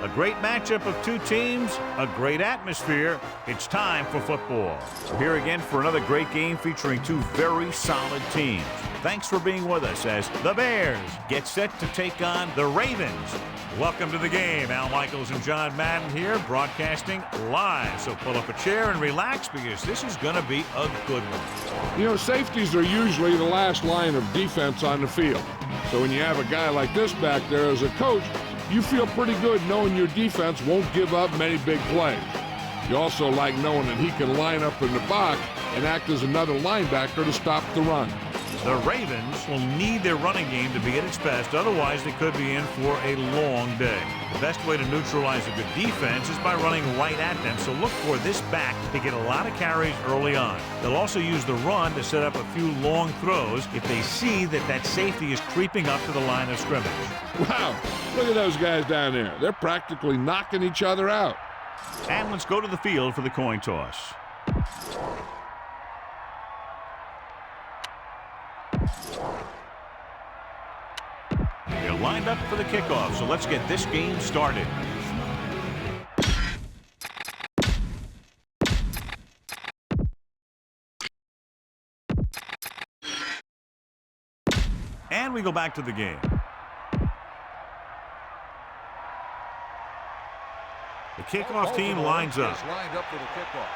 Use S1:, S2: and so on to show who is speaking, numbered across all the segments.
S1: A great matchup of two teams, a great atmosphere. It's time for football. We're here again for another great game featuring two very solid teams. Thanks for being with us as the Bears get set to take on the Ravens. Welcome to the game. Al Michaels and John Madden here, broadcasting live. So pull up a chair and relax because this is going to be a good one.
S2: You know, safeties are usually the last line of defense on the field. So when you have a guy like this back there as a coach, you feel pretty good knowing your defense won't give up many big plays. You also like knowing that he can line up in the box and act as another linebacker to stop the run.
S1: The Ravens will need their running game to be at its best, otherwise they could be in for a long day. The best way to neutralize a good defense is by running right at them, so look for this back to get a lot of carries early on. They'll also use the run to set up a few long throws if they see that safety is creeping up to the line of scrimmage.
S2: Wow, look at those guys down there. They're practically knocking each other out.
S1: And let's go to the field for the coin toss. They're lined up for the kickoff, so let's get this game started. And we go back to the game. The kickoff team lines up.
S3: Lined up for the kickoff.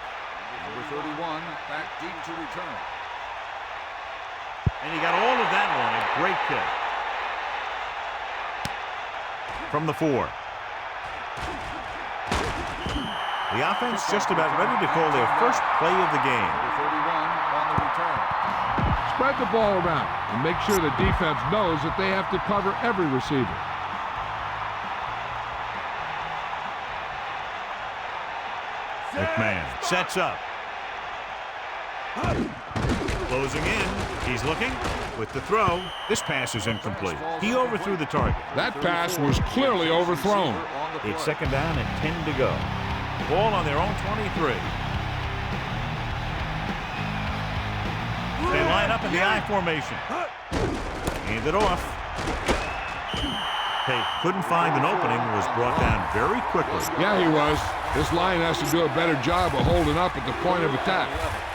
S3: Number 31 back deep to return.
S1: And he got all of that one. A great kick. From the 4. The offense just about ready to call their first play of the game.
S3: Number 31 on the return.
S2: Spread the ball around and make sure the defense knows that they have to cover every receiver.
S1: McMahon sets up. Closing in. He's looking with the throw. This pass is incomplete. He overthrew the target.
S2: That pass was clearly overthrown.
S1: It's second down and 10 to go. Ball on their own 23. They line up in the I formation. Hand it off. Hey, couldn't find an opening, was brought down very quickly.
S2: Yeah, he was. This line has to do a better job of holding up at the point of attack.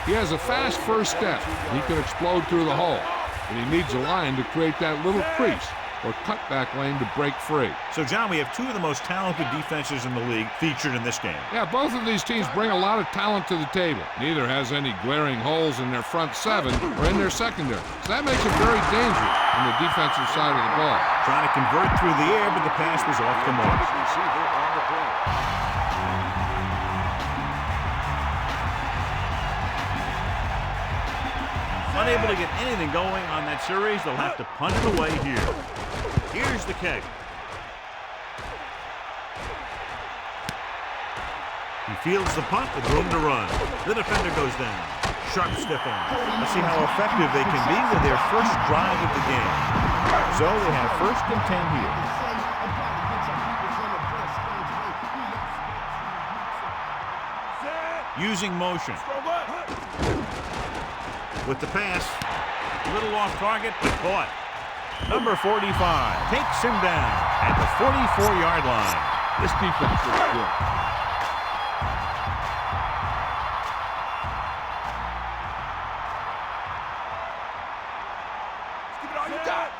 S2: He has a fast first step. He can explode through the hole. And he needs a line to create that little crease or cutback lane to break free.
S1: So, John, we have two of the most talented defenses in the league featured in this game.
S2: Yeah, both of these teams bring a lot of talent to the table. Neither has any glaring holes in their front seven or in their secondary. So that makes it very dangerous on the defensive side of the ball.
S1: Trying to convert through the air, but the pass was off the mark.
S3: Receiver on the play.
S1: Unable to get anything going on that series, they'll have to punt it away here. Here's the kick. He fields the punt with room to run. The defender goes down. Sharp stiff arm. Let's see how effective they can be with their first drive of the game. So they have first and 10 here. Using motion. With the pass, a little off target, but caught. Number 45 takes him down at the 44-yard line.
S2: This defense looks good.
S3: Give it all you got.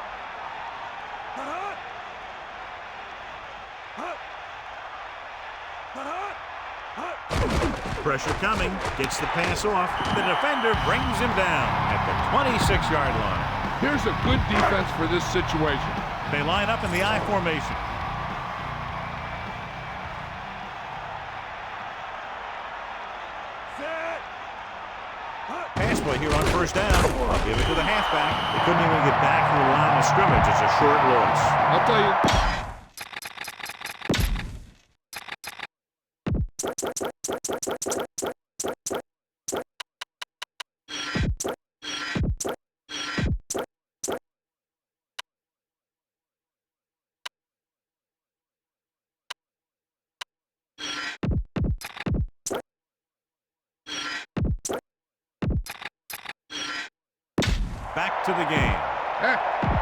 S1: Pressure coming, gets the pass off. The defender brings him down at the 26-yard line.
S2: Here's a good defense for this situation.
S1: They line up in the I formation. Pass play here on first down. I'll give it to the halfback. They couldn't even get back to the line of scrimmage. It's a short loss.
S2: I'll tell you.
S1: Back to the game.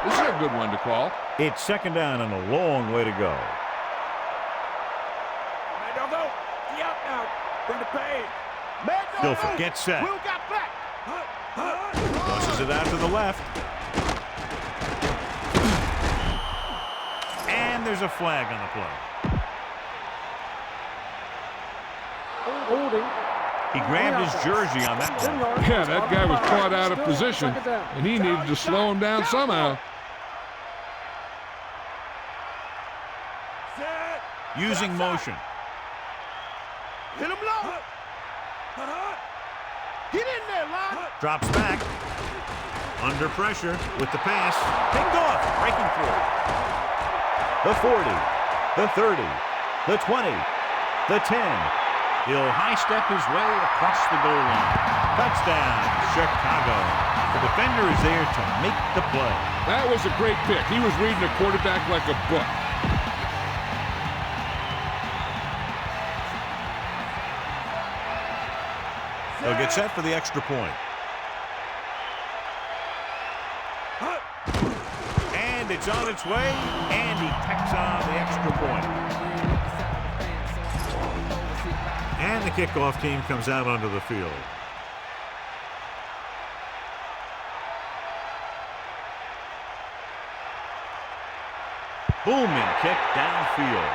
S2: This is a good one to call.
S1: It's second down and a long way to go. Hilfer gets set. Tosses it out to the left. And there's a flag on the play.
S4: Holding.
S1: He grabbed his jersey on that one.
S2: Yeah, that guy was caught out of position, and he needed to slow him down somehow.
S1: Using motion.
S4: Hit him low. Get in there, Lon.
S1: Drops back. Under pressure with the pass. Picked off. Breaking through. The 40. The 30. The 20. The 10. He'll high-step his way across the goal line. Touchdown, Chicago. The defender is there to make the play.
S2: That was a great pick. He was reading the quarterback like a book.
S1: They'll get set for the extra point. And it's on its way, and he tacks on the extra point. And the kickoff team comes out onto the field. Booming kick downfield.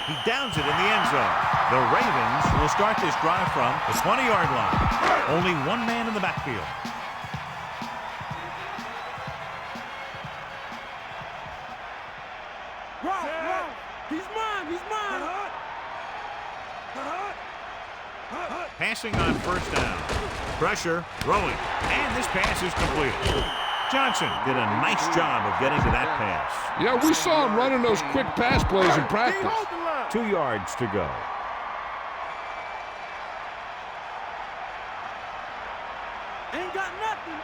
S1: He downs it in the end zone. The Ravens will start this drive from the 20-yard line. Only one man in the backfield.
S4: He's mine. He's mine.
S1: Passing on first down. Pressure, throwing, and this pass is completed. Johnson did a nice job of getting to that pass.
S2: Yeah, we saw him running those quick pass plays in practice.
S1: 2 yards to go.
S4: Ain't got nothing.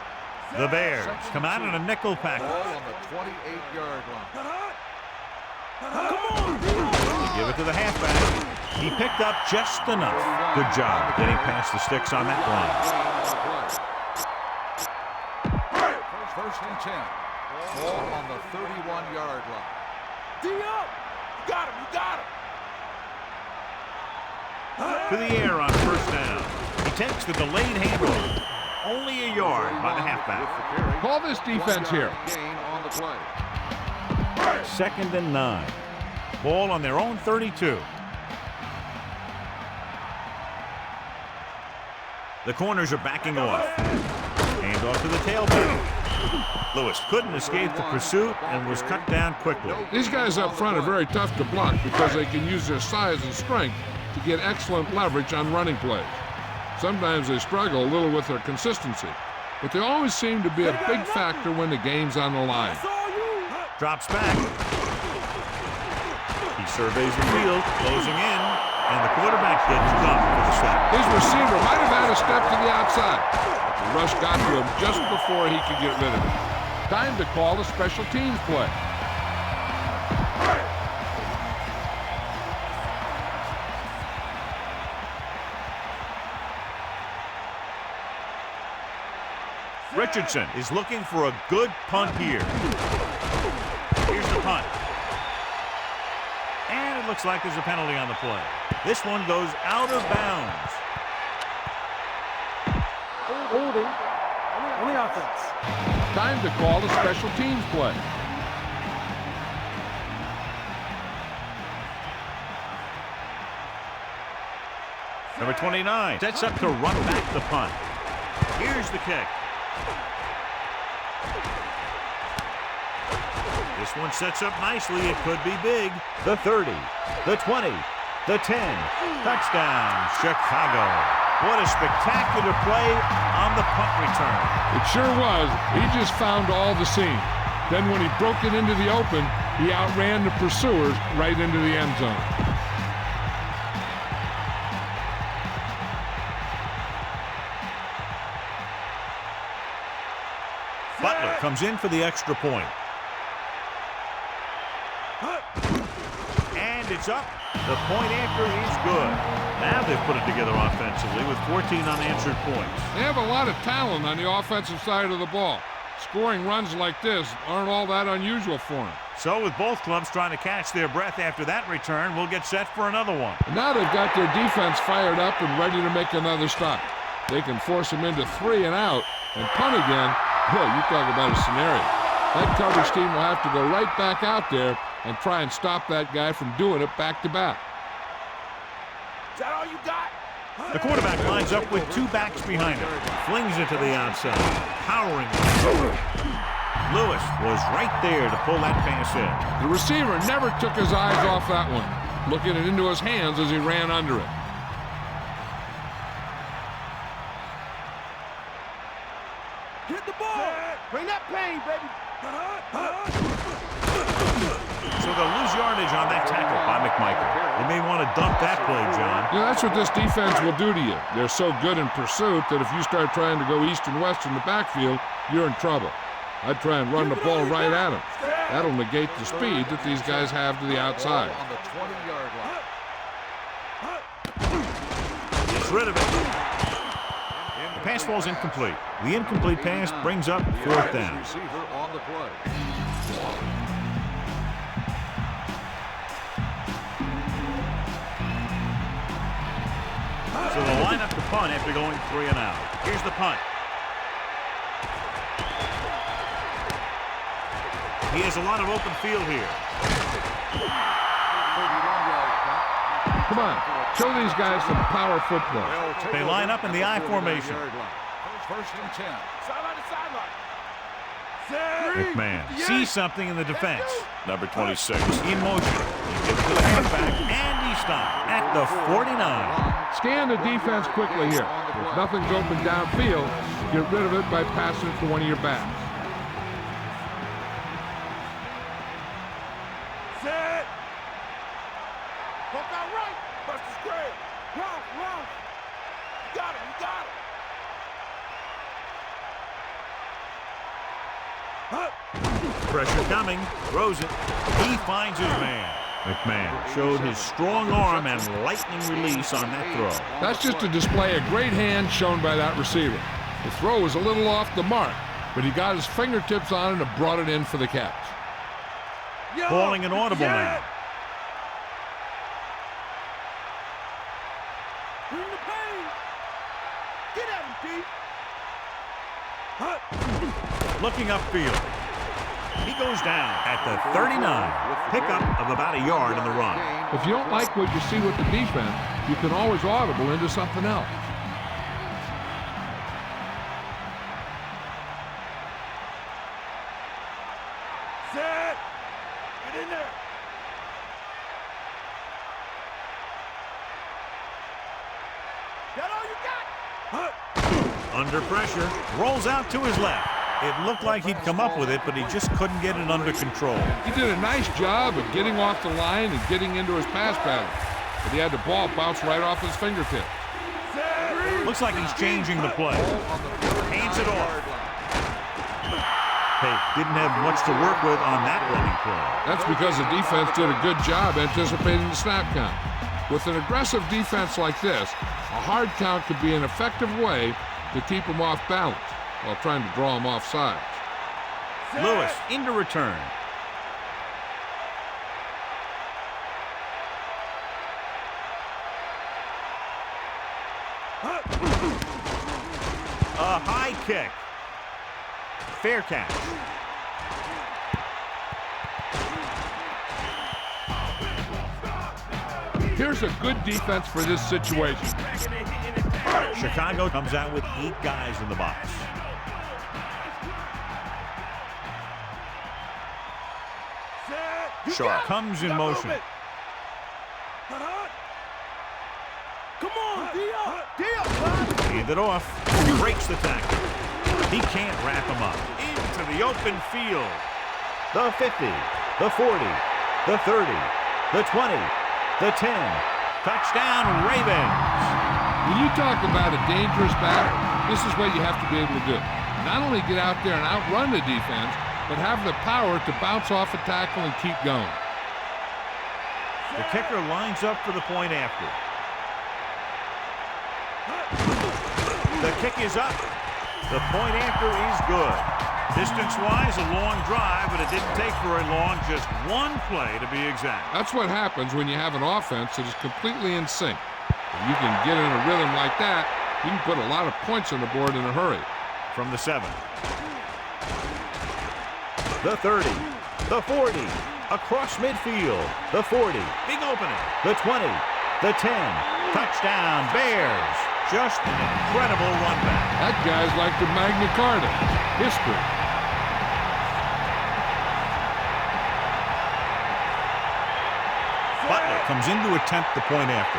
S1: The Bears come out in a nickel
S3: Ball
S1: package.
S3: on the 28-yard line.
S1: Give it to the halfback. He picked up just enough. Good job getting past the sticks on that line.
S3: First and 10. Ball on the 31-yard line.
S4: D up. You got him. You got him.
S1: To the air on first down. He takes the delayed handoff. Only a yard by the halfback.
S2: Call this defense here.
S3: Gain on the play.
S1: 2nd and 9. Ball on their own 32. The corners are backing off. Hand off to the tailback. Lewis couldn't escape the pursuit and was cut down quickly.
S2: These guys up front are very tough to block because they can use their size and strength to get excellent leverage on running plays. Sometimes they struggle a little with their consistency, but they always seem to be a big factor when the game's on the line.
S1: Drops back. He surveys the field, closing in, and the quarterback gets up for the sack.
S2: His receiver might have had a step to the outside. The rush got to him just before he could get rid of it. Time to call a special teams play.
S1: Richardson is looking for a good punt here. Here's the punt. And it looks like there's a penalty on the play. This one goes out of bounds.
S4: Holding. On the offense.
S2: Time to call a special teams play.
S1: Number 29 sets up to run back the punt. Here's the kick. This one sets up nicely. It could be big. The 30, the 20, the 10. Touchdown, Chicago. What a spectacular play on the punt return.
S2: It sure was. He just found all the seam. Then when he broke it into the open, he outran the pursuers right into the end zone.
S1: Butler comes in for the extra point. And it's up. The point after is good. Now they've put it together offensively with 14 unanswered points.
S2: They have a lot of talent on the offensive side of the ball. Scoring runs like this aren't all that unusual for them.
S1: So with both clubs trying to catch their breath after that return, we'll get set for another one.
S2: And now they've got their defense fired up and ready to make another stop. They can force him into 3 and out and punt again. Boy, you talk about a scenario. That coverage team will have to go right back out there and try and stop that guy from doing it back to back.
S4: Is that all you got?
S1: The quarterback lines up with 2 backs behind him. Flings it to the outside. Powering it. Lewis was right there to pull that pass in.
S2: The receiver never took his eyes off that one, looking it into his hands as he ran under it.
S4: Hit the ball. Bring that pain, baby.
S1: So they'll lose yardage on that tackle by McMichael. They may want to dump that play, John.
S2: You know, that's what this defense will do to you. They're so good in pursuit that if you start trying to go east and west in the backfield, you're in trouble. I'd try and run the ball right at them. That'll negate the speed that these guys have to the outside.
S3: On the 20-yard line.
S1: Gets rid of it. The pass falls incomplete. The incomplete pass brings up 4th down.
S3: Receiver on the play.
S1: So they'll line up the punt after going 3 and out. Here's the punt. He has a lot of open field here.
S3: 31-yard punt.
S2: Come on, show these guys some power football.
S1: They line up in the I formation.
S3: First and 10.
S4: Sideline to sideline.
S1: McMahon sees something in the defense. Number 26 in motion. He gets to the halfback, and he stopped at the 49.
S2: Scan the defense quickly here. If nothing's open downfield, get rid of it by passing it to one of your backs.
S4: Set. Hook out right. Buster's great. Run. You got him.
S1: Pressure coming. Throws it. He finds his man. McMahon showed his strong arm and lightning release on that throw.
S2: That's just to display a great hand shown by that receiver. The throw was a little off the mark, but he got his fingertips on it and brought it in for the catch.
S1: Calling an audible now.
S4: Bring the pain. Get at him, Pete.
S1: Looking upfield. He goes down at the 39. Pickup of about a yard in the run.
S2: If you don't like what you see with the defense, you can always audible into something else.
S4: Set. Get in there. That all you got?
S1: Under pressure. Rolls out to his left. It looked like he'd come up with it, but he just couldn't get it under control.
S2: He did a nice job of getting off the line and getting into his pass pattern, but he had the ball bounce right off his fingertips.
S1: Looks like he's changing the play. Hands it off. Hey, didn't have much to work with on that running play.
S2: That's because the defense did a good job anticipating the snap count. With an aggressive defense like this, a hard count could be an effective way to keep them off balance while trying to draw them off sides.
S1: Lewis into return. A high kick. Fair catch.
S2: Here's a good defense for this situation.
S1: Chicago comes out with 8 guys in the box. Sharp comes in motion.
S4: Come on, Dio!
S1: Hand it off. Breaks the tackle. He can't wrap him up. Into the open field. The 50, the 40, the 30, the 20, the 10. Touchdown, Ravens.
S2: When you talk about a dangerous back, this is what you have to be able to do. Not only get out there and outrun the defense, but have the power to bounce off a tackle and keep going.
S1: The kicker lines up for the point after. The kick is up. The point after is good. Distance-wise, a long drive, but it didn't take very long. Just one play to be exact.
S2: That's what happens when you have an offense that is completely in sync. If you can get in a rhythm like that, you can put a lot of points on the board in a hurry.
S1: From the 7. The 30. The 40. Across midfield. The 40. Big opening. The 20. The 10. Touchdown, Bears. Just an incredible run back.
S2: That guy's like the Magna Carta. History.
S1: Butler comes in to attempt the point after.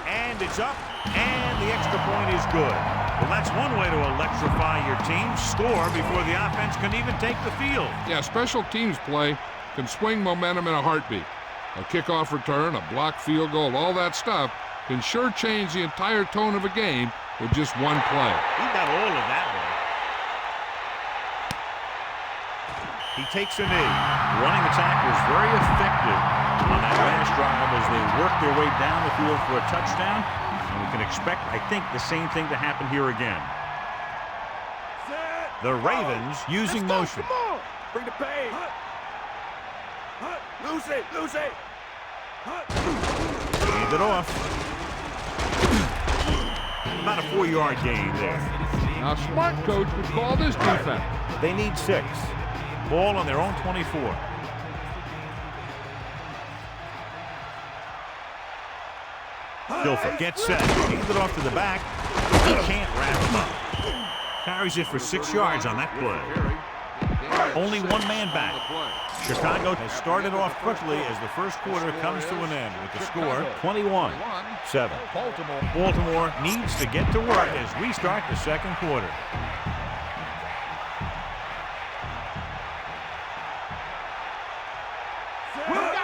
S1: And it's up, and the extra point is good. Well, that's one way to electrify your team. Score before the offense can even take the field.
S2: Yeah, special teams play can swing momentum in a heartbeat. A kickoff return, a blocked field goal, all that stuff can sure change the entire tone of a game with just one play.
S1: He got all of that one. He takes a knee. Running attack was very effective on that last drive as they worked their way down the field for a touchdown. And we can expect, I think, the same thing to happen here again. The Ravens using motion.
S4: Come on. Bring the pace. Lose it. Lose it.
S1: Lead it off. About a 4-yard gain there.
S2: Now, a smart coach would call this defense.
S1: They need 6. Ball on their own 24. Guilford gets set. Hands it off to the back. He can't wrap him up. Carries it for 6 yards on that play. Only one man back. Chicago has started off quickly as the first quarter comes to an end with the score 21-7. Baltimore needs to get to work as we start the second quarter.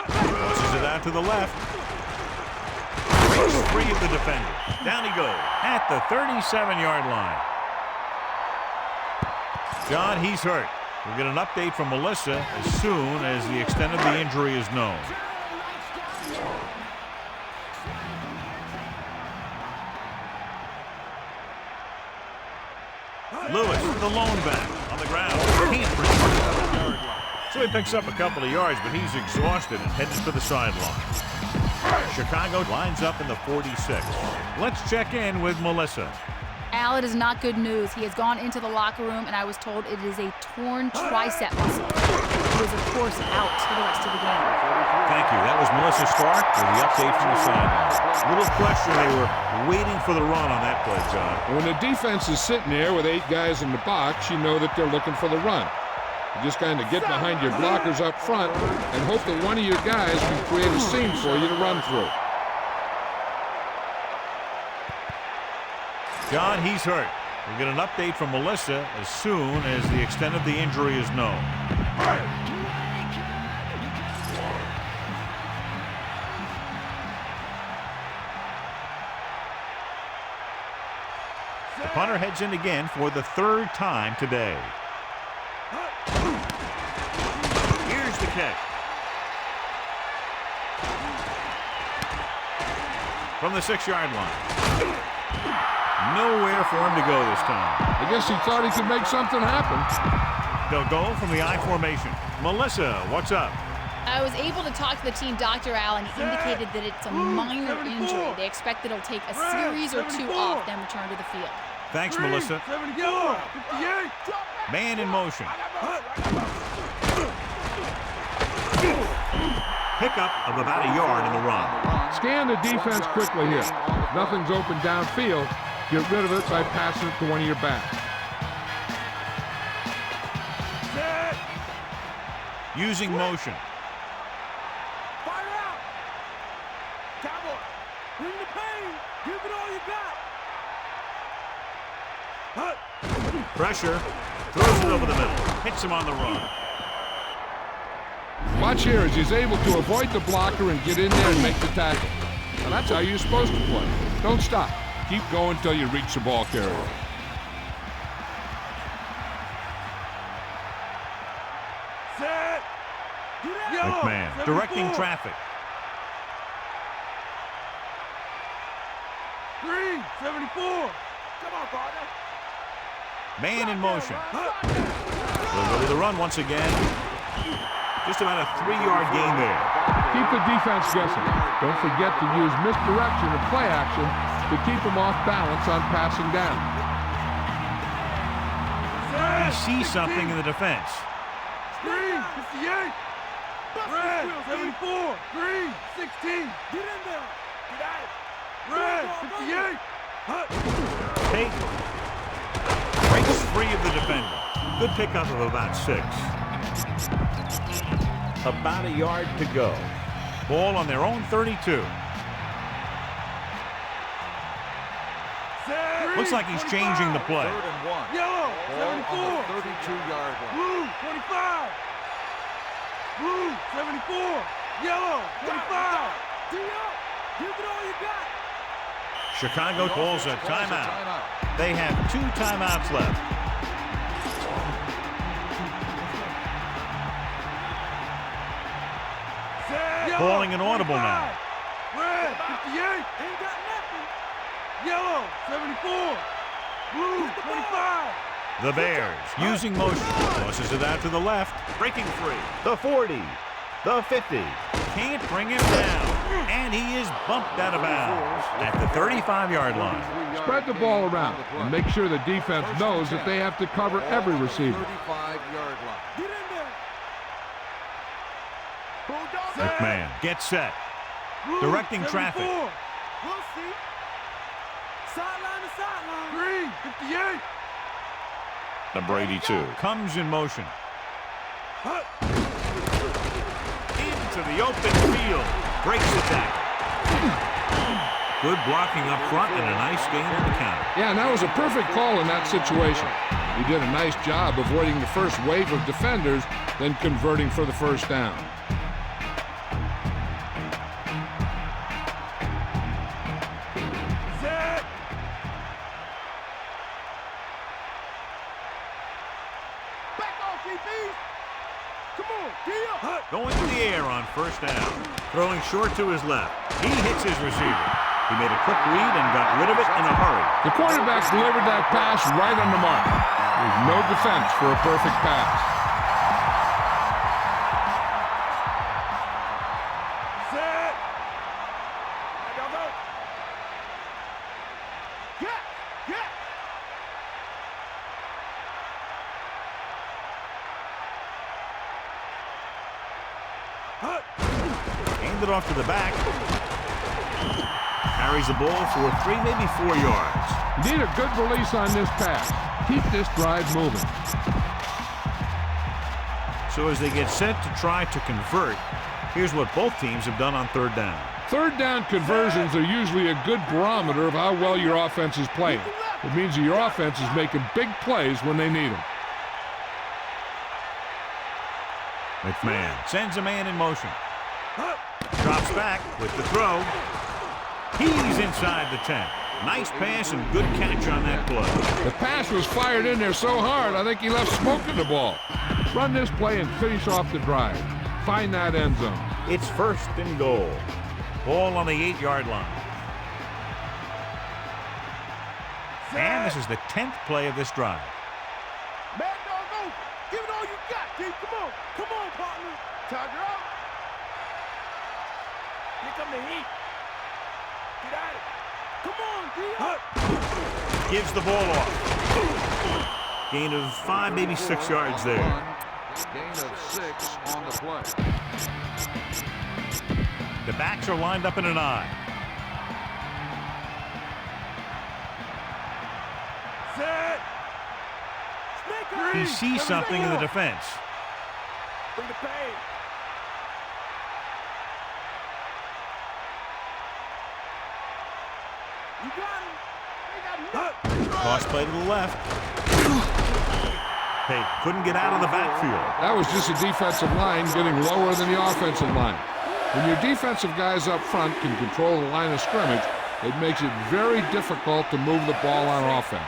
S1: Pushes it out to the left. Breaks free of the defender. Down he goes at the 37-yard line. John, he's hurt. We'll get an update from Melissa as soon as the extent of the injury is known. Lewis, the lone back, on the ground. Can't reach. So he picks up a couple of yards, but he's exhausted and headed to the sideline. Chicago lines up in the 46. Let's check in with Melissa.
S5: Al, it is not good news. He has gone into the locker room, and I was told it is a torn tricep muscle. He is, of course, out for the rest of the game.
S1: Thank you. That was Melissa Stark with the update from the sideline. Little question, they were waiting for the run on that play, John.
S2: When the defense is sitting there with 8 guys in the box, you know that they're looking for the run. You just kind of get behind your blockers up front and hope that one of your guys can create a seam for you to run through.
S1: John, he's hurt. We'll get an update from Melissa as soon as the extent of the injury is known. The punter heads in again for the 3rd time today. Here's the kick. From the 6-yard line. Nowhere for him to go this time.
S2: I guess he thought he could make something happen.
S1: They'll go from the I formation. Melissa, what's up?
S5: I was able to talk to the team Dr. Al, and he indicated that it's a minor injury. They expect that it'll take a series or 2 off, then return to the field.
S1: Thanks, Melissa.
S4: 74, 58.
S1: Man in motion. Pickup of about a yard in the run.
S2: Scan the defense quickly here. If nothing's open downfield, get rid of it by passing it to one of your backs.
S1: Using motion.
S4: Fire out. Cowboy. Bring the pain. Give it all you got.
S1: Pressure. Throws it over the middle. Hits him on the run.
S2: Watch here as he's able to avoid the blocker and get in there and make the tackle. Now that's how you're supposed to play. Don't stop. Keep going until you reach the ball carrier.
S4: Set.
S1: McMahon directing traffic.
S4: 3, 74. Come on, partner.
S1: Man in motion. They'll go to the run once again. Just about a 3-yard gain there.
S2: Keep the defense guessing. Don't forget to use misdirection and play action to keep them off balance on passing down.
S1: He sees something in the defense.
S4: Green, 58. Red, 74. Green, 16. Get in there. Get out of it. Red, 58.
S1: Payton breaks free of the defender. Good pickup of about 6. About a yard to go. Ball on their own 32. Looks like he's changing the play.
S3: 3rd and 1.
S4: Yellow,
S3: Ball
S4: 74.
S3: on the 32-yard line.
S4: Blue, 25. Blue, 74. Yellow, 25. D up. Give it all you got.
S1: Chicago calls a timeout. They have 2 timeouts left. Calling an audible now.
S4: Red, 58. Ain't got nothing. Yellow, 74. Blue, 25.
S1: The Bears, using motion, tosses it out to the left, breaking free. The 40, the 50, can't bring him down, and he is bumped out of bounds at the 35-yard line.
S2: Spread the ball around and make sure the defense knows that they have to cover every receiver.
S3: 35-yard line.
S4: Get in there.
S1: McMahon gets set,
S4: Blue,
S1: directing
S4: 74.
S1: traffic.
S4: We'll see. Sideline to sideline. Green, 58.
S1: Number 82 comes in motion. Into the open field. Breaks the tackle. Good blocking up front and a nice gain on the counter.
S2: Yeah, and that was a perfect call in that situation. He did a nice job avoiding the first wave of defenders, then converting for the first down.
S1: Going to the air on first down. Throwing short to his left. He hits his receiver. He made a quick read and got rid of it in a hurry.
S2: The quarterback delivered that pass right on the mark. There's no defense for a perfect pass.
S4: Set. Go, go. Get.
S1: Handed off to the back. Carries the ball for 3, maybe 4 yards.
S2: Need a good release on this pass. Keep this drive moving.
S1: So as they get set to try to convert, here's what both teams have done on 3rd down.
S2: 3rd down conversions are usually a good barometer of how well your offense is playing. It means that your offense is making big plays when they need them.
S1: McMahon sends a man in motion. Drops back with the throw. He's inside the 10. Nice pass and good catch on that play.
S2: The pass was fired in there so hard, I think he left smoke in the ball. Run this play and finish off the drive. Find that end zone.
S1: It's 1st and goal. Ball on the 8-yard line. And this is the 10th play of this drive.
S4: Man, dog, give it all you got, D. Come on, partner. Tiger out. Here come the heat. Get at it. Come on, D.
S1: Gives the ball off. Gain of 5, maybe 6 yards there.
S3: Gain of 6 on the play.
S1: The backs are lined up in an I.
S4: Set.
S1: He sees something in the defense.
S4: Bring the pain. You got him. They got him.
S1: Cross play to the left. Hey, couldn't get out of the backfield.
S2: That was just a defensive line getting lower than the offensive line. When your defensive guys up front can control the line of scrimmage, it makes it very difficult to move the ball on offense.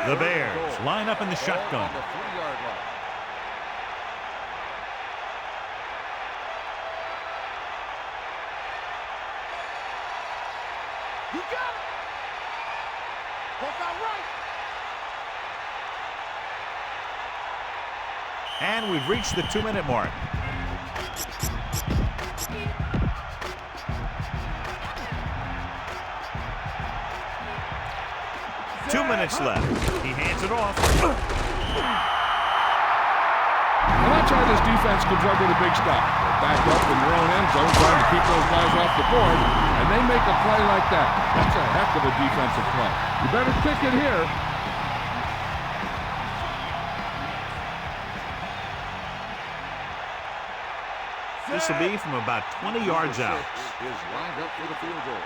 S1: The Bears line up in the shotgun.
S3: On the 3-yard line.
S4: You got it.
S1: And we've reached the 2-minute mark. Two minutes left. He hands it off.
S2: Well, that's how this defense comes up with a big stop. They're back up in their own end zone, trying to keep those guys off the board, and they make a play like that. That's a heck of a defensive play. You better kick it here.
S1: This will be from about 20 yards out.
S3: Is lined up for the field goal.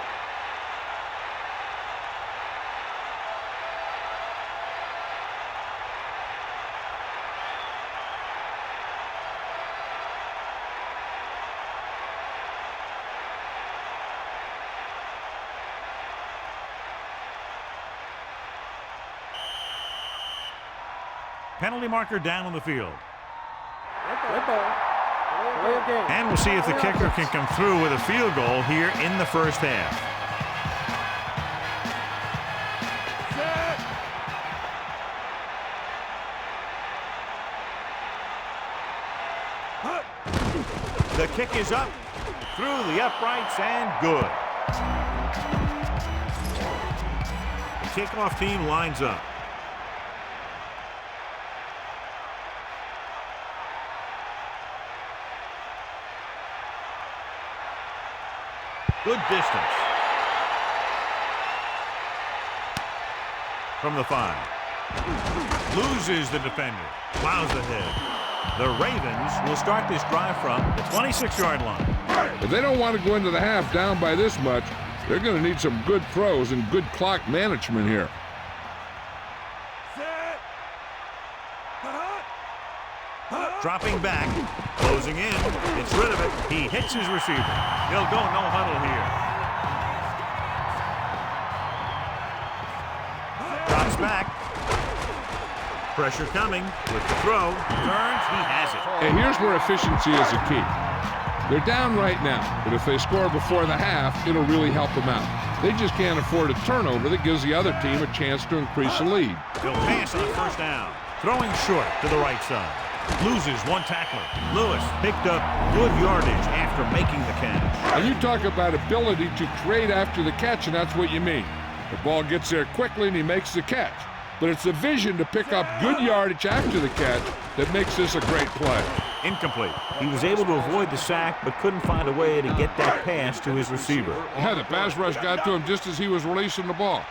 S1: Penalty marker down on the field. And we'll see if the kicker can come through with a field goal here in the first half. The kick is up, through the uprights, and good. The kickoff team lines up. Good distance. From the 5. Loses the defender. Plows ahead. The Ravens will start this drive from the 26-yard line.
S2: If they don't want to go into the half down by this much, they're going to need some good throws and good clock management here.
S1: Dropping back, closing in, gets rid of it. He hits his receiver. He'll go no huddle here. Drops back. Pressure coming with the throw. Turns, he has it.
S2: And here's where efficiency is a key. They're down right now, but if they score before the half, it'll really help them out. They just can't afford a turnover that gives the other team a chance to increase the lead.
S1: He'll pass on first down. Throwing short to the right side. Loses one tackler. Lewis picked up good yardage after making the catch.
S2: And you talk about ability to create after the catch, and that's what you mean. The ball gets there quickly and he makes the catch. But it's the vision to pick up good yardage after the catch that makes this a great play.
S1: Incomplete. He was able to avoid the sack, but couldn't find a way to get that pass to his receiver.
S2: Yeah, the pass rush got to him just as he was releasing the ball.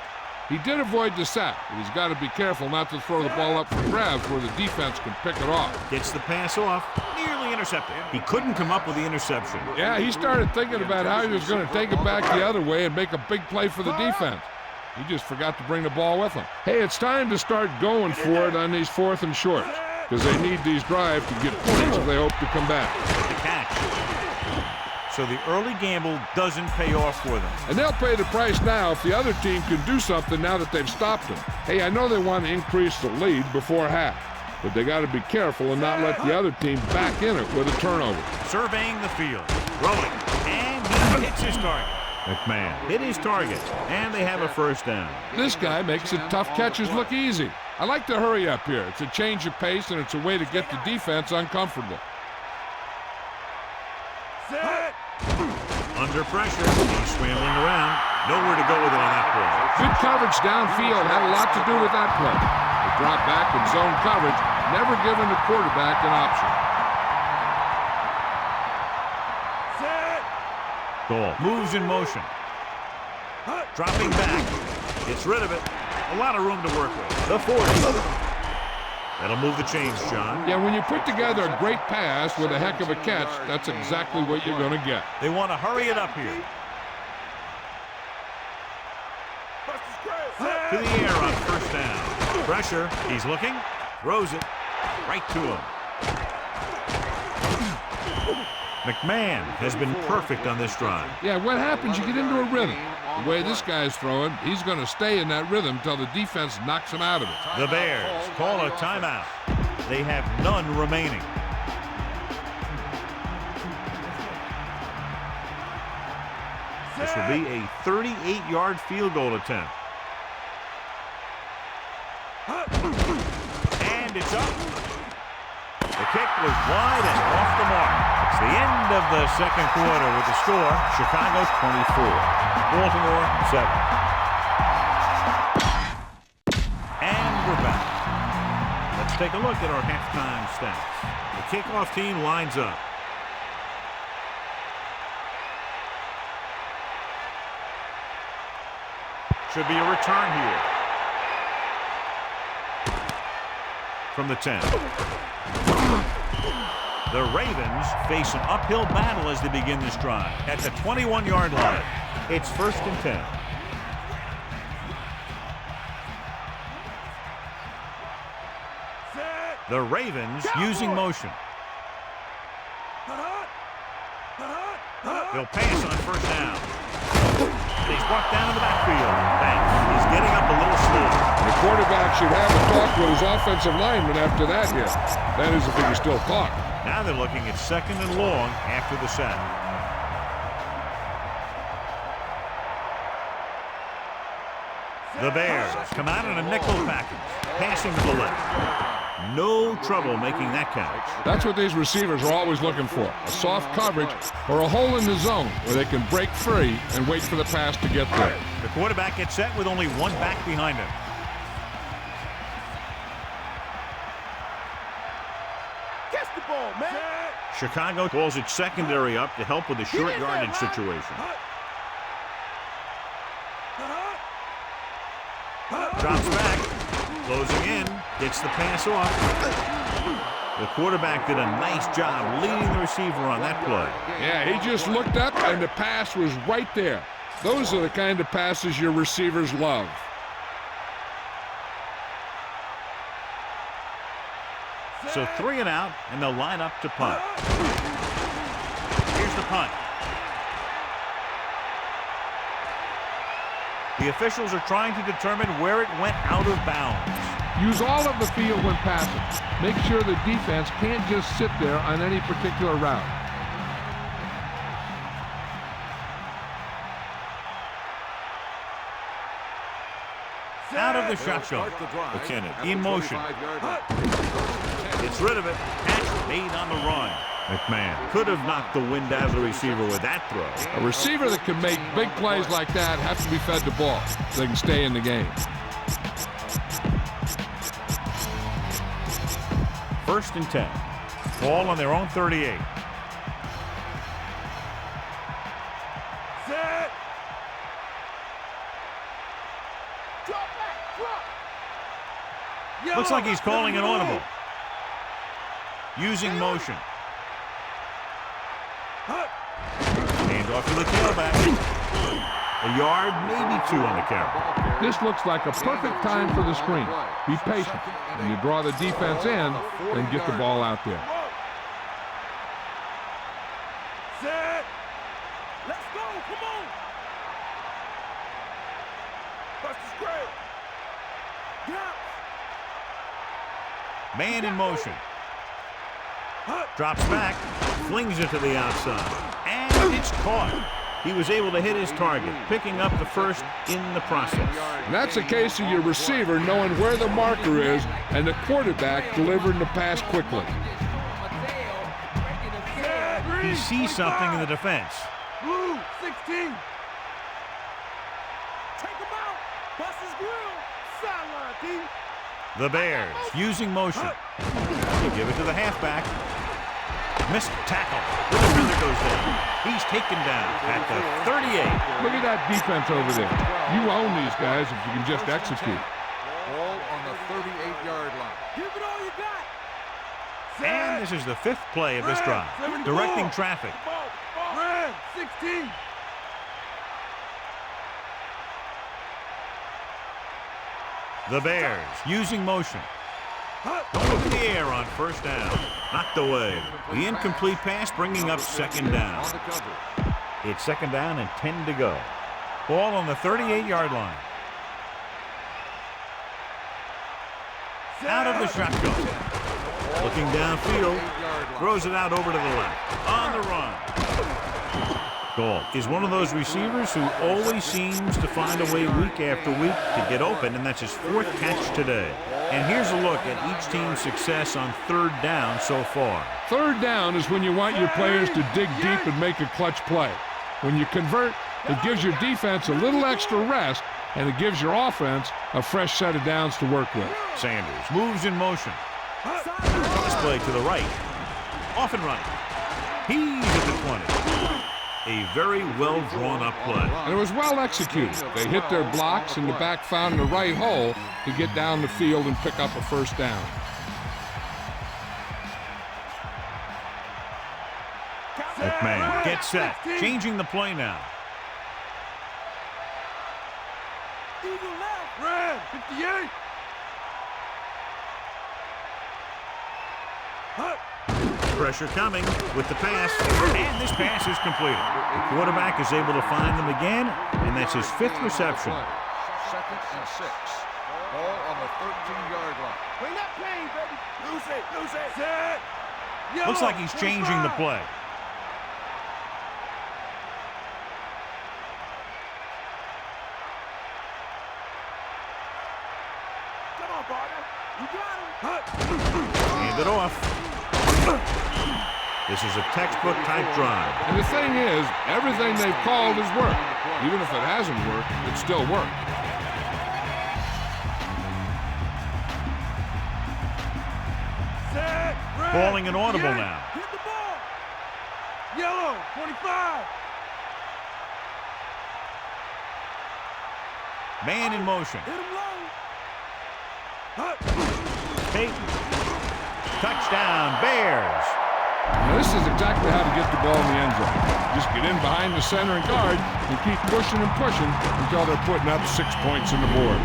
S2: He did avoid the sack, but he's got to be careful not to throw the ball up for grabs where the defense can pick it off.
S1: Gets the pass off, nearly intercepted. He couldn't come up with the interception.
S2: Yeah, he started thinking about how he was going to take it back the other way and make a big play for the defense. He just forgot to bring the ball with him. Hey, it's time to start going for it on these 4th and shorts, because they need these drives to get points if they hope to come back.
S1: The catch. So the early gamble doesn't pay off for them.
S2: And they'll pay the price now if the other team can do something now that they've stopped them. Hey, I know they want to increase the lead before half, but they got to be careful and not let the other team back in it with a turnover.
S1: Surveying the field, throwing, and he hits his target. McMahon hit his target, and they have a first down.
S2: This guy makes the tough catches look easy. I like to hurry up here. It's a change of pace, and it's a way to get the defense uncomfortable.
S1: Under pressure, he's scrambling around. Nowhere to go with it on that play.
S2: Good coverage downfield had a lot to do with that play. The drop back and zone coverage, never giving the quarterback an option.
S1: Goal moves in motion. Dropping back. Gets rid of it. A lot of room to work with. The 40. That'll move the chains, John.
S2: Yeah, when you put together a great pass with a heck of a catch, that's exactly what you're going to get.
S1: They want to hurry it up here. To the air on first down. Pressure. He's looking. Throws it. Right to him. McMahon has been perfect on this drive.
S2: Yeah, what happens, you get into a rhythm. The way this guy's throwing, he's going to stay in that rhythm until the defense knocks him out of it.
S1: The Bears call a timeout. They have none remaining. This will be a 38-yard field goal attempt. And it's up. The kick was wide and off the mark. It's the end of the second quarter with the score, Chicago 24, Baltimore 7. And we're back. Let's take a look at our halftime stats. The kickoff team lines up. Should be a return here. From the 10. The Ravens face an uphill battle as they begin this drive. At the 21-yard line, it's 1st and 10. The Ravens using motion. They'll pass on 1st down. And he's brought down in the backfield. Thanks. He's getting up a little slow.
S2: The quarterback should have a talk with his offensive lineman after that hit. That is if he can still talk.
S1: Now they're looking at 2nd and long after the sack. The Bears come out in a nickel package, passing to the left. No trouble making that catch.
S2: That's what these receivers are always looking for, a soft coverage or a hole in the zone where they can break free and wait for the pass to get there.
S1: The quarterback gets set with only one back behind him.
S4: Catch the ball, man.
S1: Chicago calls its secondary up to help with the short yardage situation. Drops back, closing in, gets the pass off. The quarterback did a nice job leading the receiver on that play.
S2: Yeah, he just looked up and the pass was right there. Those are the kind of passes your receivers love.
S1: So 3 and out, and they'll line up to punt. Here's the punt. The officials are trying to determine where it went out of bounds.
S2: Use all of the field when passing. Make sure the defense can't just sit there on any particular route.
S1: Out of the shotgun. McKinnon in motion. Gets rid of it. Catch made on the run. McMahon could have knocked the wind out of the receiver with that throw.
S2: A receiver that can make big plays like that has to be fed the ball so they can stay in the game.
S1: 1st and 10. Ball on their own 38.
S4: Set. Drop back, drop.
S1: Looks like he's calling an audible. Using motion. Hand off to the tailback. A yard, maybe 2 on the carry.
S2: This looks like a perfect time for the screen. Be patient. When you draw the defense in, then get the ball out there.
S4: Set. Let's go, come on. Bust is great. Yeah.
S1: Man in motion. Drops back, flings it to the outside, and it's caught. He was able to hit his target, picking up the first in the process.
S2: And that's a case of your receiver knowing where the marker is and the quarterback delivering the pass quickly.
S1: He sees something in the defense.
S4: Blue, 16. Take him out. Bust his grill. Sideline, D.
S1: The Bears using motion. They give it to the halfback. Missed tackle. The defender goes down. He's taken down at the 38.
S2: Look at that defense over there. You own these guys if you can just execute.
S3: Ball on the 38-yard line.
S4: Give it all you got.
S1: And this is the 5th play of this drive. Directing traffic.
S4: Red, 16.
S1: The Bears using motion. Going up in the air on 1st down. Knocked away. The incomplete pass bringing up 2nd down. It's 2nd down and 10 to go. Ball on the 38-yard line. Out of the shotgun. Looking downfield. Throws it out over to the left. On the run. Gall is one of those receivers who always seems to find a way week after week to get open, and that's his 4th catch today. And here's a look at each team's success on third down so far.
S2: Third down is when you want your players to dig deep and make a clutch play. When you convert, it gives your defense a little extra rest, and it gives your offense a fresh set of downs to work with.
S1: Sanders moves in motion. This play to the right. Off and running. He's at the 20. A very well drawn up play.
S2: And it was well executed. They hit their blocks and the back found the right hole to get down the field and pick up a first down.
S1: McMahon gets set, changing the play now.
S4: Red, 58.
S1: Pressure coming with the pass, and this pass is completed. The quarterback is able to find them again, and that's his 5th reception.
S3: Second and 6. Ball on the 13-yard line.
S4: Bring that plane, baby. Lose it. Set. Yellow,
S1: Looks like he's changing the play.
S4: Come on, partner. You got him.
S1: Hand it off. This is a textbook type drive.
S2: And the thing is, everything they've called has worked. Even if it hasn't worked, it still worked.
S4: Set. Red.
S1: Calling an audible now.
S4: Hit the ball. Yellow, 25.
S1: Man in motion.
S4: Hit him low.
S1: Payton. Touchdown, Bears.
S2: Now, this is exactly how to get the ball in the end zone. Just get in behind the center and guard and keep pushing and pushing until they're putting up 6 points on the board.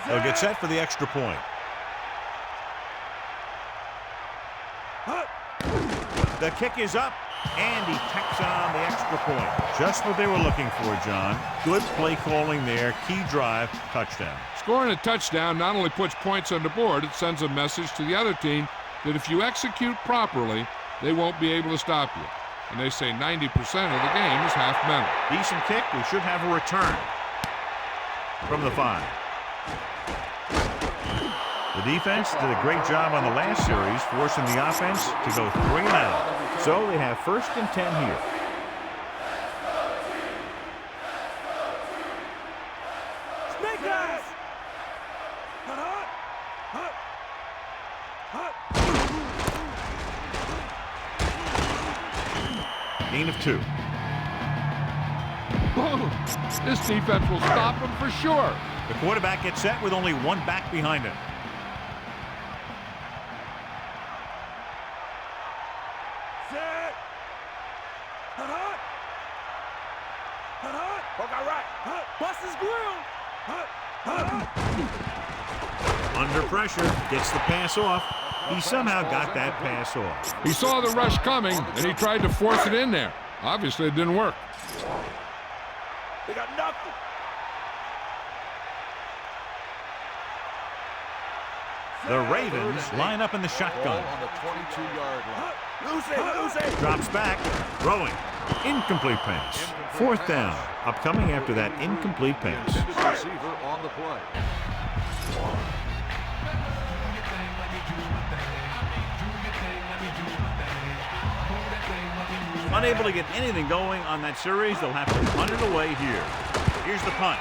S1: They'll get set for the extra point. The kick is up, and he tacks on the extra point. Just what they were looking for, John. Good play calling there. Key drive, touchdown.
S2: Scoring a touchdown not only puts points on the board, it sends a message to the other team that if you execute properly, they won't be able to stop you. And they say 90% of the game is half mental.
S1: Decent kick. We should have a return from the 5. The defense did a great job on the last series, forcing the offense to go 3 and out. So they have 1st and 10 here.
S4: Snake eyes.
S1: Gain of 2.
S2: This defense will stop him for sure.
S1: The quarterback gets set with only 1 back behind him.
S4: Set. Poke out right. Bust his grill.
S1: Under pressure, gets the pass off. He somehow got that pass off.
S2: He saw the rush coming, and he tried to force it in there. Obviously, it didn't work.
S4: They got nothing.
S1: The Ravens line up in the shotgun.
S3: Ball on the 22-yard line.
S4: Lose it.
S1: Drops back, throwing. Incomplete pass. 4th down. Upcoming after that incomplete pass.
S3: Receiver on the play.
S1: Unable to get anything going on that series, they'll have to punt it away here. Here's the punt.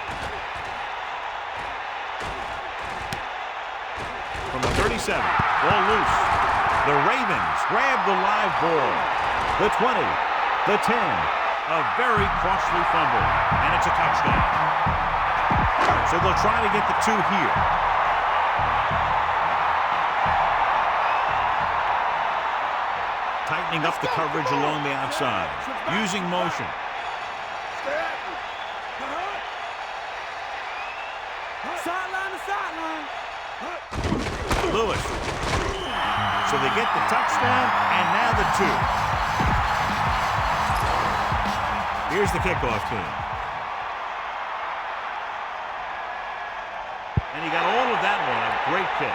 S1: From the 37, ball loose. The Ravens grab the live ball. The 20, the 10, a very costly fumble, and it's a touchdown. So they'll try to get the 2 here. Tightening up the coverage along the outside, using motion.
S4: Sideline to sideline.
S1: Lewis. So they get the touchdown, and now the 2. Here's the kickoff team. And he got all of that one, a great kick.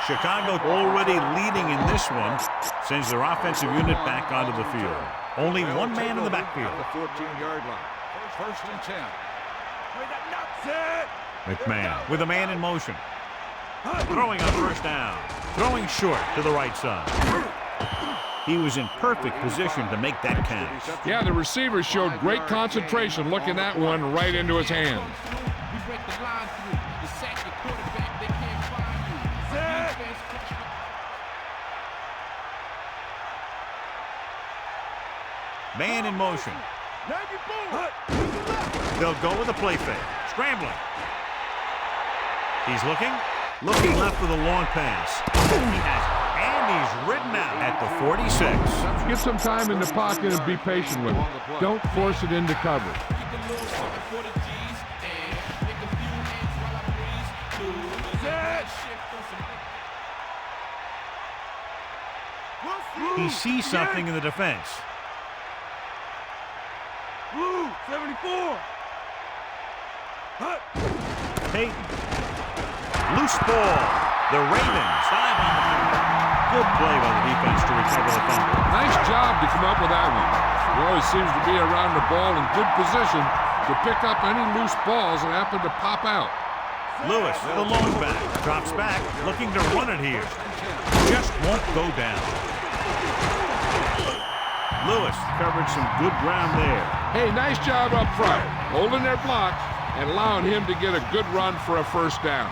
S1: Chicago already leading in this one, sends their offensive unit back onto the field. Only one man in the backfield.
S3: The 14-yard line. First and 10.
S1: McMahon with a man in motion. Throwing on first down. Throwing short to the right side. He was in perfect position to make that catch.
S2: Yeah, the receiver showed great concentration looking that one right into his hands.
S1: Man in motion. They'll go with a play fake. Scrambling. He's looking left with a long pass. He has it. And he's ridden out at the 46.
S2: Get some time in the pocket and be patient with it. Don't force it into cover.
S1: He sees something in the defense.
S4: Blue, 74.
S1: Payton. Loose ball. The Ravens dive on the field. Good play by the defense to recover the fumble.
S2: Nice job to come up with that one. He always seems to be around the ball in good position to pick up any loose balls that happen to pop out.
S1: Lewis, the long back, drops back, looking to run it here. Just won't go down. Lewis covered some good ground there.
S2: Hey, nice job up front, holding their blocks and allowing him to get a good run for a first down.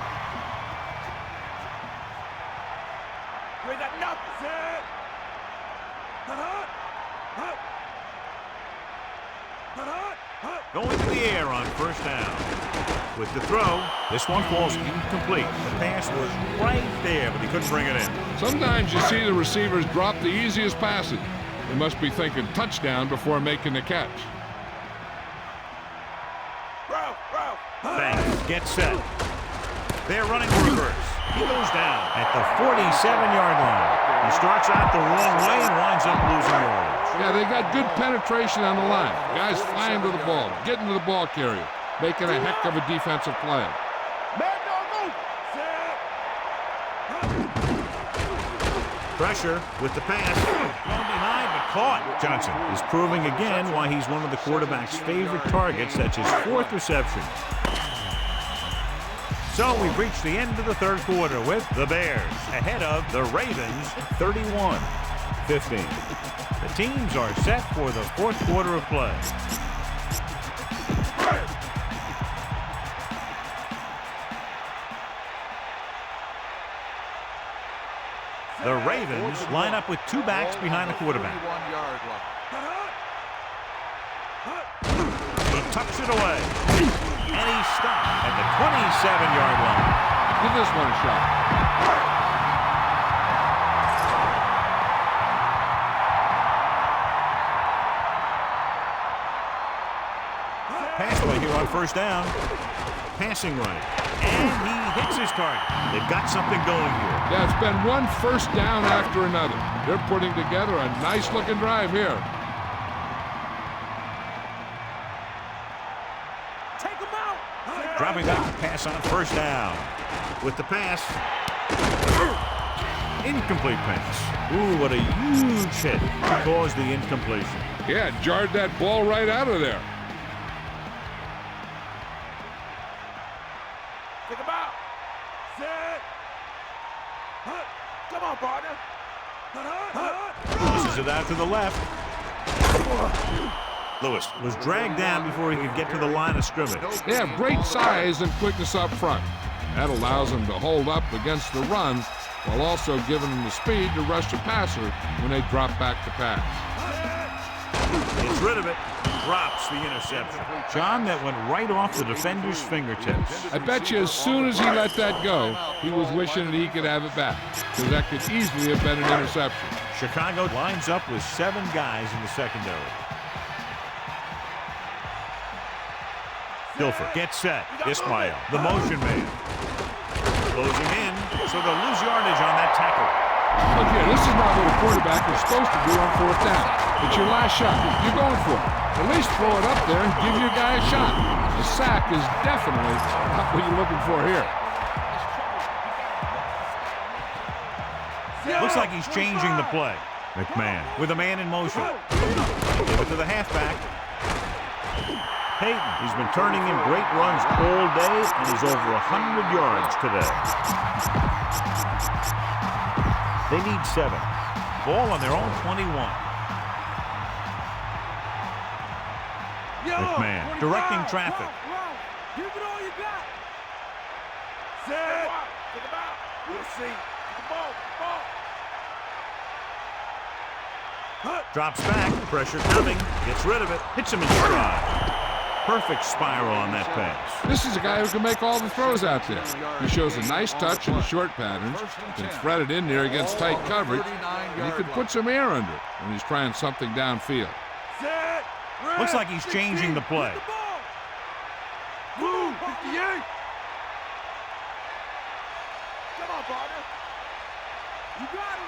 S1: Going to the air on first down. With the throw, this one falls incomplete. The pass was right there, but he couldn't bring it in.
S2: Sometimes you see the receivers drop the easiest passes. They must be thinking touchdown before making the catch.
S1: Banks gets set. They're running reverse. He goes down at the 47-yard line. He starts out the wrong way and winds up losing yards.
S2: Yeah, they got good penetration on the line. Guys flying to the ball, getting to the ball carrier, making a heck of a defensive play.
S1: Pressure with the pass. Thrown behind, but caught. Johnson is proving again why he's one of the quarterback's favorite targets. That's his 4th reception. So we've reached the end of the third quarter with the Bears ahead of the Ravens 31-15. The teams are set for the fourth quarter of play. The Ravens line up with 2 backs behind the quarterback. He tucks it away. And he's stopped at the 27-yard line.
S2: Give this one a shot.
S1: Pass play here on first down. Passing right. And he hits his target. They've got something going here.
S2: Yeah, it's been one first down after another. They're putting together a nice-looking drive here.
S4: Take him out.
S1: Dropping back to pass on first down. With the pass. Incomplete pass. Ooh, what a huge hit to cause the incompletion.
S2: Yeah, jarred that ball right out of there.
S4: Take him out. Set. Come on, partner.
S1: Pushes it out to the left. Lewis was dragged down before he could get to the line of scrimmage.
S2: They have great size and quickness up front. That allows them to hold up against the runs while also giving them the speed to rush the passer when they drop back to pass.
S1: Gets rid of it. Drops the interception. John, that went right off the defender's fingertips.
S2: I bet you as soon as he let that go, he was wishing that he could have it back, because that could easily have been an interception.
S1: Chicago lines up with 7 guys in the secondary. Dilfer gets set. Ismail, the motion man. Closing in, so they'll lose yardage on that tackle.
S2: Look here, this is not what a quarterback is supposed to do on fourth down. It's your last shot. You're going for it. At least throw it up there and give your guy a shot. The sack is definitely not what you're looking for here.
S1: Looks like he's changing the play. McMahon with a man in motion. Give it to the halfback. Payton, he's been turning in great runs all day, and he's over 100 yards today. They need 7. Ball on their own 21. McMahon directing traffic.
S4: Give it all you got. Set. Take him out. We'll see. The ball.
S1: Drops back. Pressure coming. Gets rid of it. Hits him in stride. Perfect spiral on that pass.
S2: This is a guy who can make all the throws out there. He shows a nice touch in the short patterns, can thread it in there against tight coverage, and he could put some air under it when he's trying something downfield.
S1: Looks like he's changing the play.
S4: Move, 58. Come on, partner. You got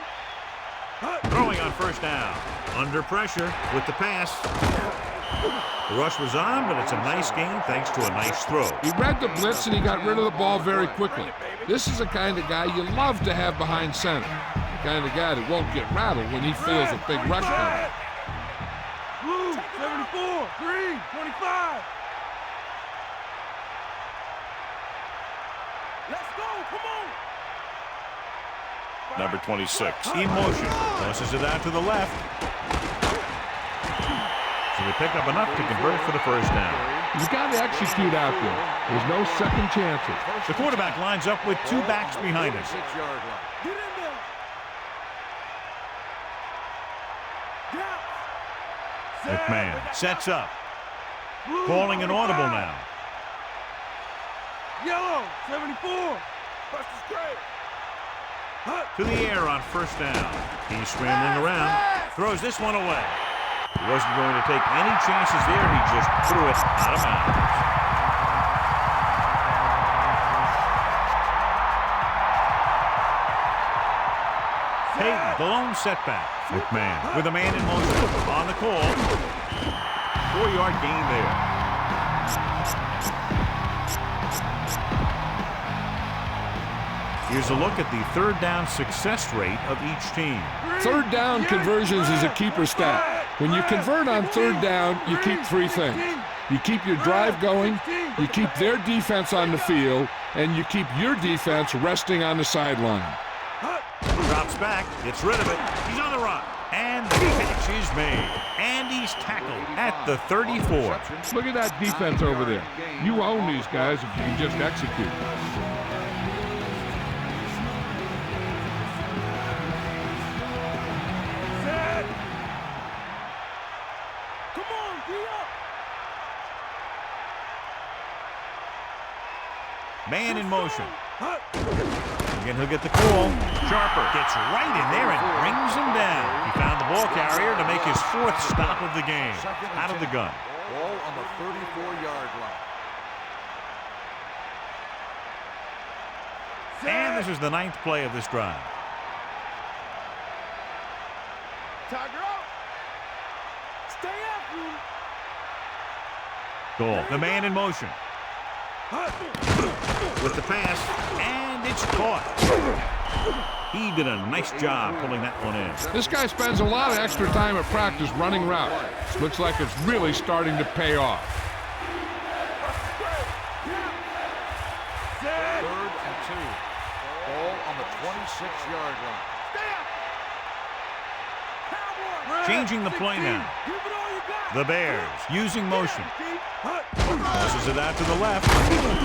S4: him.
S1: Throwing on first down. Under pressure with the pass. The rush was on, but it's a nice gain thanks to a nice throw.
S2: He read the blitz and he got rid of the ball very quickly. This is the kind of guy you love to have behind center. The kind of guy that won't get rattled when he feels a big rush coming.
S4: Blue, 74, green, 25. Let's go, come on.
S1: Number 26 in motion. Tosses it out to the left. So they pick up enough to convert for the first down.
S2: He's got to execute out there. There's no second chances.
S1: The quarterback lines up with 2 backs behind him.
S4: 6-yard line. Get in there.
S1: McMahon sets up. Calling an audible now.
S4: Yellow, 74. Bust is great.
S1: To the air on first down. He's scrambling around. Throws this one away. He wasn't going to take any chances there. He just threw it out of bounds. Payton, the lone setback. McMahon with a man in motion. On the call. 4-yard gain there. Here's a look at the third down success rate of each team.
S2: Third down conversions is a keeper stat. When you convert on third down, you keep 3 things. You keep your drive going, you keep their defense on the field, and you keep your defense resting on the sideline.
S1: Drops back, gets rid of it. He's on the run. And the catch is made. And he's tackled at the 34.
S2: Look at that defense over there. You own these guys if you can just execute.
S1: Man in motion. Again, he'll get the call. Sharper gets right in there and brings him down. He found the ball carrier to make his 4th stop of the game. Out of the gun.
S3: Ball on the 34-yard line.
S1: And this is the 9th play of this drive.
S4: Tiger up. Stay after him.
S1: Goal. The man in motion. With the pass, and it's caught. He did a nice job pulling that one in.
S2: This guy spends a lot of extra time at practice running routes. Looks like it's really starting to pay off.
S3: 3rd and 2. Ball on the 26-yard line.
S1: Changing the play now. The Bears using motion. Tosses it out to the left. Payton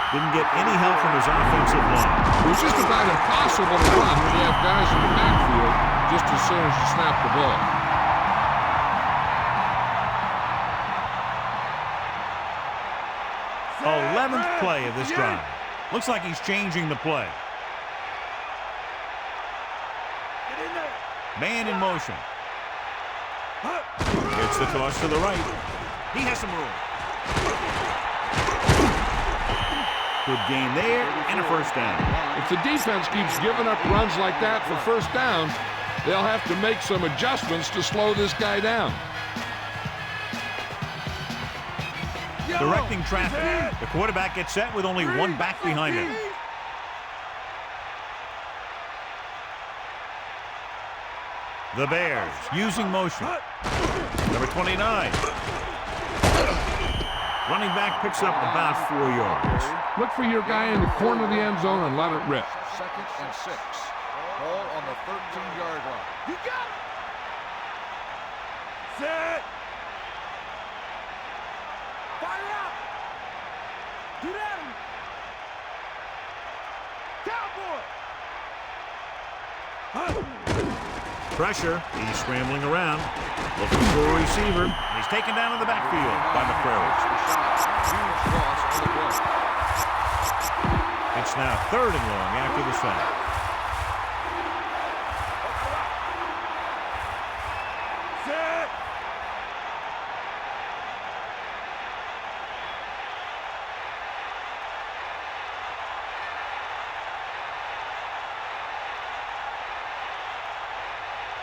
S1: didn't get any help from his offensive line.
S2: It was just about impossible to run when you have guys in the backfield just as soon as you snap the ball.
S1: Oh, 11th play of this drive. Looks like he's changing the play. Man in motion. Gets the toss to the right. He has some room. Good gain there and a first down.
S2: If the defense keeps giving up runs like that for first downs, they'll have to make some adjustments to slow this guy down.
S1: Directing traffic. The quarterback gets set with only 1 back behind him. The Bears using motion. Number 29. Running back picks up about 4 yards.
S2: Look for your guy in the corner of the end zone and let it rip.
S3: 2nd and 6. Ball on the 13-yard line.
S4: You got it. Set. Fire out. Get at him. Cowboy.
S1: Pressure. He's scrambling around. Looking for a receiver. He's taken down in the backfield by McCrary.
S3: Huge loss on the play.
S1: It's now 3rd and long after the sack.
S4: Set.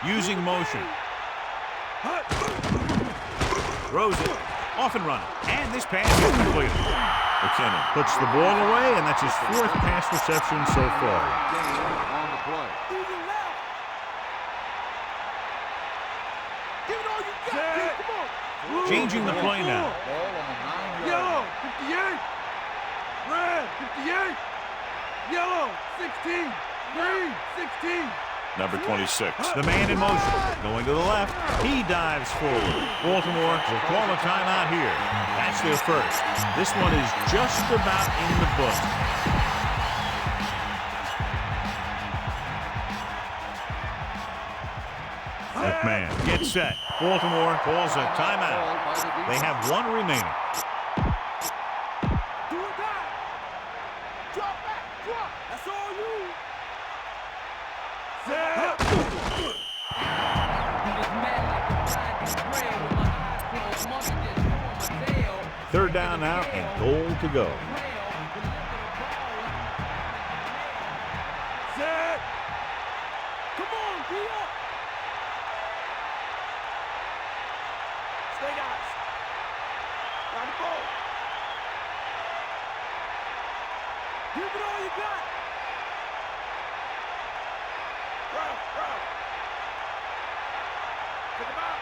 S1: Using motion. Throws it. Off and running. And this pass is completed. McKinnon puts the ball away, and that's his 4th pass reception so far.
S3: Gain on the play.
S4: Easy left. Give it all you got. Set. Come on.
S1: Changing the play now.
S3: Ball on the 9-yard
S4: Yellow,
S3: line.
S4: 58. Red, 58. Yellow, 16. Green, 16.
S1: Number 26. The man in motion. Going to the left. He dives forward. Baltimore will call a timeout here. That's their first. This one is just about in the book. McMahon gets set. Baltimore calls a timeout. They have 1 remaining.
S4: Do or die. Drop back. Drop. That's all you. Set.
S1: Third down now and goal to go.
S4: Set. Come on, be up. Stay guys. Got the ball. Give it all you got. Ralph. Take him out.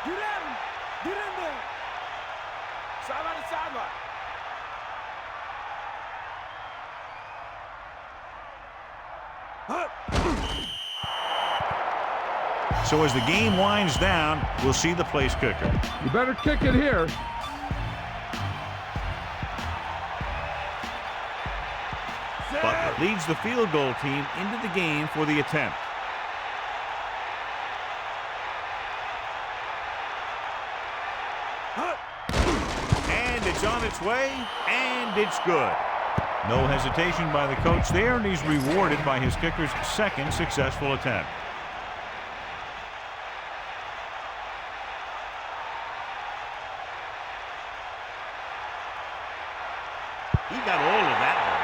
S4: Get at him. Get in there. Sideline to sideline.
S1: So as the game winds down, we'll see the place kicker.
S2: You better kick it here.
S1: Butler leads the field goal team into the game for the attempt. And it's on its way, and it's good. No hesitation by the coach there, and he's rewarded by his kicker's 2nd successful attempt. He got all of that one.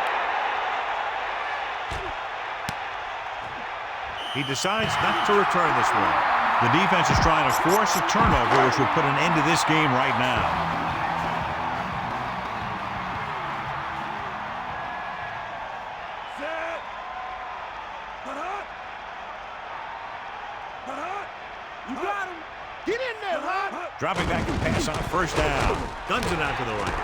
S1: He decides not to return this one. The defense is trying to force a turnover, which would put an end to this game right now.
S4: You got him. Get in there, Rod.
S1: Dropping back and pass on 1st down. Guns it out to the right.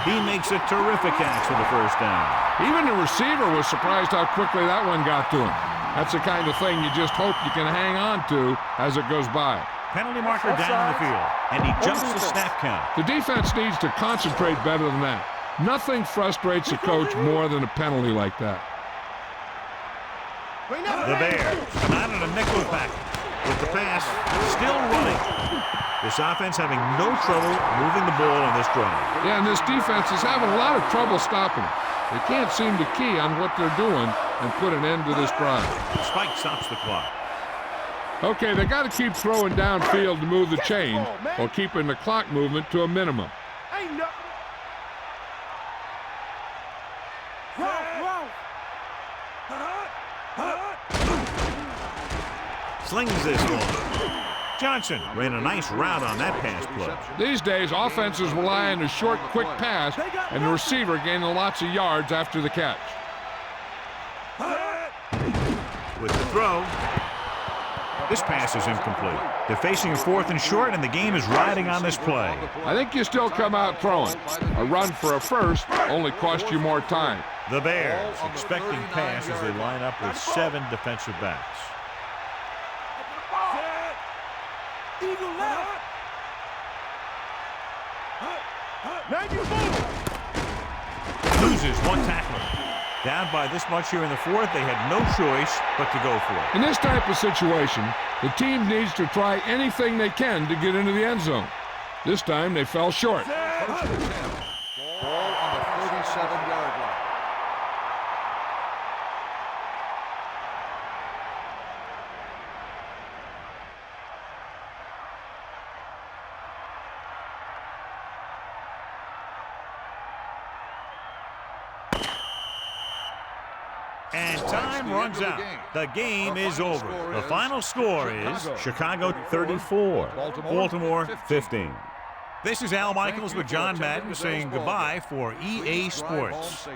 S1: He makes a terrific catch for the 1st down.
S2: Even the receiver was surprised how quickly that one got to him. That's the kind of thing you just hope you can hang on to as it goes by.
S1: Penalty marker down in the field, and he jumps the snap count.
S2: The defense needs to concentrate better than that. Nothing frustrates a coach more than a penalty like that.
S1: The Bears come out in a nickel package with the pass still running. This offense having no trouble moving the ball on this drive.
S2: Yeah, and this defense is having a lot of trouble stopping it. They can't seem to key on what they're doing and put an end to this drive.
S1: Spike stops the clock.
S2: Okay, they got to keep throwing downfield to move the chains while keeping the clock movement to a minimum.
S4: Ain't nothing. Ralph.
S1: Slings this one. Johnson ran a nice route on that pass play.
S2: These days, offenses rely on a short, quick pass and the receiver gaining lots of yards after the catch.
S1: With the throw, This pass is incomplete. They're facing a 4th and short, and the game is riding on this play.
S2: I think you still come out throwing. A run for a first only cost you more time.
S1: The Bears expecting pass as they line up with 7 defensive backs.
S4: Eagle left. Now you move.
S1: Loses 1 tackler. Down by this much here in the 4th, they had no choice but to go for it.
S2: In this type of situation, the team needs to try anything they can to get into the end zone. This time they fell short.
S3: First and 10. Ball on the 37-yard line.
S1: And time runs out. The game is over. The final score is Chicago 34, Baltimore 15. This is Al Michaels with John Madden saying goodbye for EA Sports.